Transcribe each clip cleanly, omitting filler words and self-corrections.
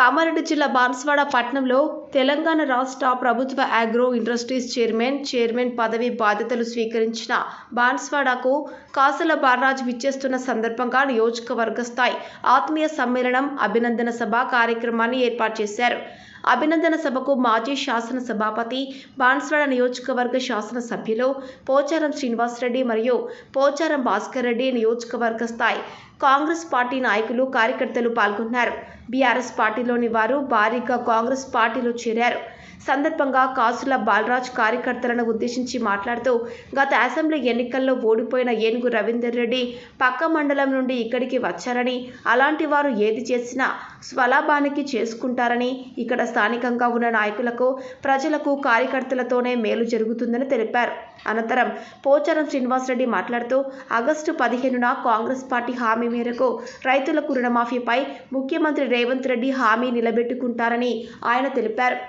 కామారెడ్డి జిల్లా బాన్స్వాడ పట్టణంలో తెలంగాణ రాష్ట్ర ప్రభుత్వ అగ్రో ఇండస్ట్రీస్ చైర్మన్ పదవి బాధ్యతలు స్వీకరించిన బాన్స్వాడకు కాసల బాలరాజు విచ్చేస్తున్న సందర్భంగా నియోజకవర్గ స్థాయి ఆత్మీయ సమ్మేళనం అభినందన సభ కార్యక్రమాన్ని ఏర్పాటు చేశారు. అభినందన సభకు మాజీ శాసన సభాపతి, బాన్స్వాడ నియోజకవర్గ శాసన సభ్యులు పోచారం శ్రీనివాసరెడ్డి మరియు పోచారం భాస్కర్ రెడ్డి, నియోజకవర్గ స్థాయి కాంగ్రెస్ పార్టీ నాయకులు, కార్యకర్తలు పాల్గొన్నారు. బీఆర్ఎస్ పార్టీలోని వారు భారీగా కాంగ్రెస్ పార్టీలో చేరారు. సందర్భంగా కాసుల బాలరాజ్ కార్యకర్తలను ఉద్దేశించి మాట్లాడుతూ, గత అసెంబ్లీ ఎన్నికల్లో ఓడిపోయిన ఏనుగు రవీందర్ రెడ్డి పక్క మండలం నుండి ఇక్కడికి వచ్చారని, అలాంటి వారు ఏది చేసినా స్వలాభానికి చేసుకుంటారని, ఇక్కడ స్థానికంగా ఉన్న నాయకులకు, ప్రజలకు, కార్యకర్తలతోనే మేలు జరుగుతుందని తెలిపారు. అనంతరం పోచారం శ్రీనివాసరెడ్డి మాట్లాడుతూ, ఆగస్టు 15న కాంగ్రెస్ పార్టీ హామీ మేరకు రైతులకు రుణమాఫీపై ముఖ్యమంత్రి రేవంత్ రెడ్డి హామీ నిలబెట్టుకుంటారని ఆయన తెలిపారు.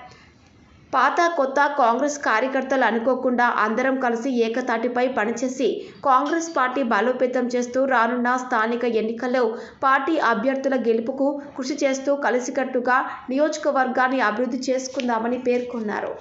పాత కొత్త కాంగ్రెస్ కార్యకర్తలు అనుకోకుండా అందరం కలిసి ఏకతాటిపై పనిచేసి కాంగ్రెస్ పార్టీ బలోపేతం చేస్తూ రానున్న స్థానిక ఎన్నికల్లో పార్టీ అభ్యర్థుల గెలుపుకు కృషి చేస్తూ కలిసికట్టుగా నియోజకవర్గాన్ని అభివృద్ధి చేసుకుందామని పేర్కొన్నారు.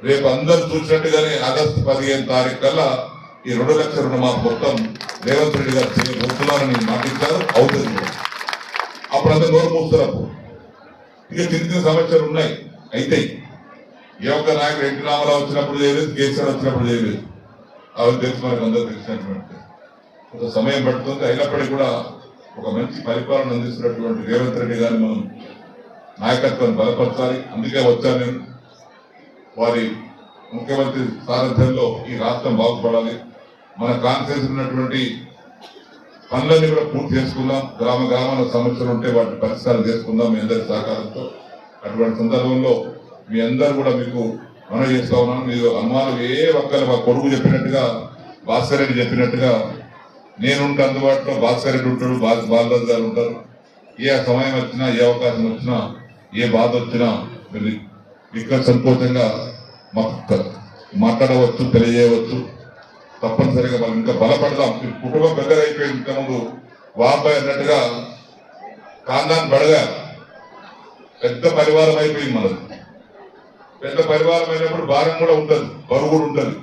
రేపు అందరూ చూసినట్టుగానే ఆగస్టు 15 తారీఖు కల్లా ఈ 2 లక్షల రుణమాఫీ మొత్తం రేవంత్ రెడ్డి గారు చేయబోతున్నారని మాటిచ్చారు. అవుతుంది. అప్పుడు అందరూ నోరు మూస్తున్నారు. ఇక చిన్న సమస్యలు ఉన్నాయి. అయితే ఏ ఒక్క నాయకుడు ఎన్టీ రామారావు వచ్చినప్పుడు చేయలేదు, కేసీఆర్ వచ్చినప్పుడు చేయలేదు. అవి తెలుసు, మనకు అందరూ తెలిసినటువంటి కొంత సమయం పడుతుంది. అయినప్పటికీ కూడా ఒక మంచి పరిపాలన అందిస్తున్నటువంటి రేవంత్ రెడ్డి గారిని మనం నాయకత్వాన్ని బలపరచాలి. అందుకే వచ్చాను నేను. వారి ముఖ్యమంత్రి సారథ్యంలో ఈ రాష్ట్రం బాగుపడాలి. మన కాన్ఫరెన్స్ ఉన్నటువంటి పనులన్నీ కూడా పూర్తి చేసుకుందాం. గ్రామాల సమస్యలు ఉంటే వాటిని పరిష్కారం చేసుకుందాం మీ అందరి సహకారంతో. అటువంటి సందర్భంలో మీ అందరూ కూడా మీకు మనం చేస్తా ఉన్నాను. మీరు అమ్మాలు ఏ ఒక్కరు మా కొడుకు చెప్పినట్టుగా, భాస్కర్ రెడ్డి చెప్పినట్టుగా నేనుంటే అందుబాటులో భాస్కర్ రెడ్డి ఉంటాడు, బాలరాజు గారు ఉంటారు. ఏ సమయం వచ్చినా, ఏ అవకాశం వచ్చినా, ఏ బాధ వచ్చినా మీరు ఇక్కడ సంకోచంగా మాట్లాడవచ్చు, తెలియజేయవచ్చు. తప్పనిసరిగా మనం ఇంకా బలపడదాం. కుటుంబం పెద్దగా అయిపోయింది. ఇంతకుముందు వాబాయ్ అన్నట్టుగా కాందాన్ని బడగా పెద్ద పరివారం అయిపోయింది. మనది పెద్ద పరివారం అయినప్పుడు భారం కూడా ఉంటుంది, బరువు కూడా ఉంటుంది.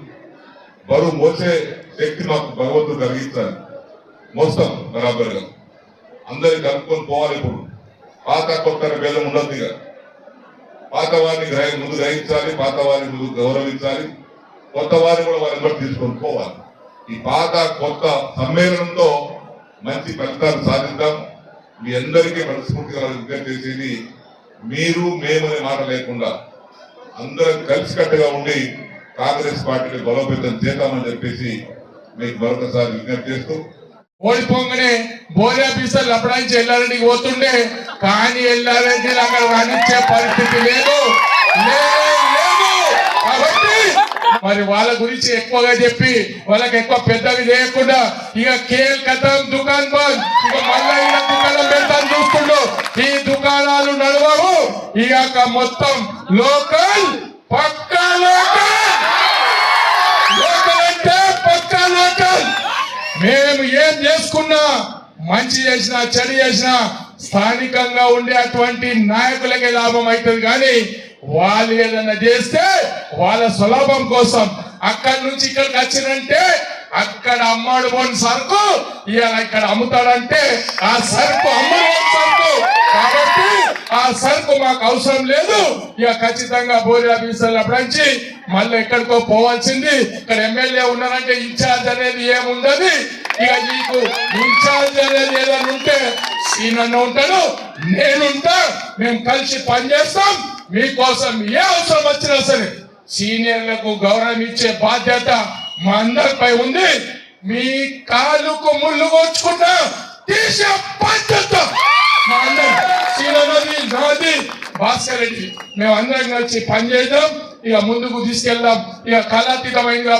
బరువు మోసే శక్తి మాకు భగవంతుడు కలిగించాలి. మోస్తాం బరాబర్గా. అందరికి కలుపుకొని పోవాలి. ఇప్పుడు పాత కొత్త భేదం ఉండదు. ఇక పాత వారిని ముందు గ్రహించాలి, పాత వారిని ముందు గౌరవించాలి, కొత్త వారిని కూడా వారిని బట్టి తీసుకొని పోవాలి. ఈ పాత కొత్త సమ్మేళనంతో మంచి ఫలితాలు సాధిద్దాం. మీ అందరికీ మనస్ఫూర్తిగా విజ్ఞప్తి చేసేది, మీరు మేమనే మాట లేకుండా అందరం కలిసికట్టుగా ఉండి కాంగ్రెస్ పార్టీని బలోపేతం చేద్దామని చెప్పేసి మీకు మరొకసారి విజ్ఞప్తి చేస్తూ, ఓడిపోగానే బోరే ఆఫీసర్లు అప్పడానికి ఎల్లారెడ్డికి పోతుండే, కానీ ఎల్లారెడ్డి అక్కడ రాణించే పరిస్థితి లేదు. కాబట్టి మరి వాళ్ళ గురించి ఎక్కువగా చెప్పి వాళ్ళకి ఎక్కువ పెద్దవి చేయకుండా ఇక కేల్ కథం దుకాన్ బంద్, ఇక మళ్ళీ దుకాణం పెడతాను చూస్తుండు. ఈ దుకాణాలు నడవవు. ఇక మొత్తం లోకల్, పక్కా లోకల్, లోకల్ అంటే పక్కా లోకల్. మేము ఏం చేసుకున్నా, మంచి చేసినా చెడు చేసినా స్థానికంగా ఉండేటువంటి నాయకులకే లాభం అవుతుంది. కానీ వాళ్ళు ఏదైనా చేస్తే వాళ్ళ సులభం కోసం అక్కడి నుంచి ఇక్కడికి వచ్చినంటే అక్కడ అమ్మాడు పోని సరుకు ఇవాళ ఇక్కడ అమ్ముతాడంటే ఆ సరుకు అమ్మడు సరుకు. కాబట్టి ఆ సరుకు మాకు అవసరం లేదు. ఇక ఖచ్చితంగా బోరి ఆఫీసర్లు అప్పటించి మళ్ళీ ఎక్కడికో పోవాల్సింది. ఇక్కడ ఎమ్మెల్యే ఉన్నారంటే ఇన్ఛార్జ్ అనేది ఏముండదు. ఇక నీకు ఇన్ఛార్జ్ అనేది ఏదైనా ఉంటే సీనన్న ఉంటాడు, నేనుంటా, మేము కలిసి పనిచేస్తాం. మీకోసం ఏ అవసరం వచ్చినా సరే సీనియర్లకు గౌరవం ఇచ్చే బాధ్యత మా అందరిపై ఉంది. మీ కాలుకు ముళ్ళు కోచుకున్నా తీసే బాధ్యత మా అందరం, సీనన్నది, నాది, భాస్కర్ రెడ్డి, మేము అందరం కలిసి పనిచేద్దాం. ఇక ముందుకు తీసుకెళ్దాం. ఇక కళాతీతమైంది